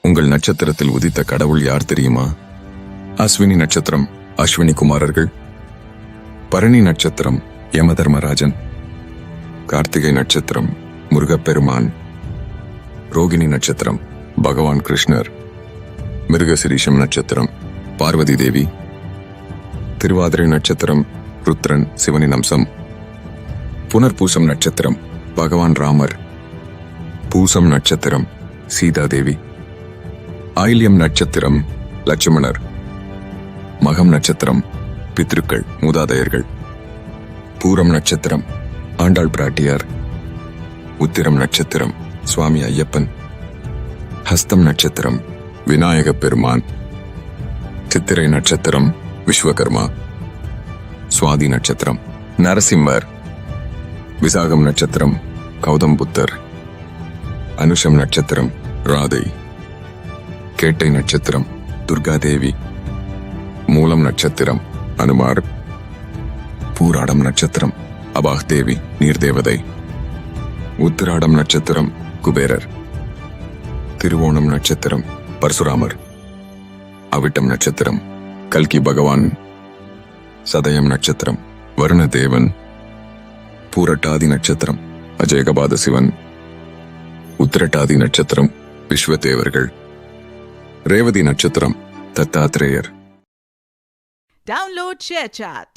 உங்கள் நட்சத்திரத்தில் உதித்த கடவுள் யார் தெரியுமா? அஸ்வினி நட்சத்திரம் அஸ்வினி குமாரர்கள், பரணி நட்சத்திரம் யமதர்மராஜன், கார்த்திகை நட்சத்திரம் முருகப்பெருமான், ரோகிணி நட்சத்திரம் பகவான் கிருஷ்ணர், மிருகசிரீஷம் நட்சத்திரம் பார்வதி தேவி, திருவாதிரை நட்சத்திரம் ருத்ரன் சிவனின் அம்சம், புனர்பூசம் நட்சத்திரம் பகவான் ராமர், பூசம் நட்சத்திரம் சீதாதேவி, ஆயில்யம் நட்சத்திரம் லட்சுமணர், மகம் நட்சத்திரம் பித்ருக்கள் மூதாதையர்கள், பூரம் நட்சத்திரம் ஆண்டாள் பிராட்டியார், உத்திரம் நட்சத்திரம் சுவாமி ஐயப்பன், ஹஸ்தம் நட்சத்திரம் விநாயக பெருமான், சித்திரை நட்சத்திரம் விஸ்வகர்மா, சுவாதி நட்சத்திரம் நரசிம்மர், விசாகம் நட்சத்திரம் கௌதம் புத்தர், அனுஷம் நட்சத்திரம் ராதை, கேட்டை நட்சத்திரம் துர்காதேவி, மூலம் நட்சத்திரம் அனுமார், பூராடம் நட்சத்திரம் அபாக் தேவி நீர்தேவதை, உத்திராடம் நட்சத்திரம் குபேரர், திருவோணம் நட்சத்திரம் பரசுராமர், அவிட்டம் நட்சத்திரம் கல்கி பகவான், சதயம் நட்சத்திரம் வருணதேவன், பூரட்டாதி நட்சத்திரம் அஜயகபாத சிவன், உத்திரட்டாதி நட்சத்திரம் விஸ்வதேவர்கள், ரேவதி நட்சத்திரம் தத்தாத்ரேயர். Download ShareChat.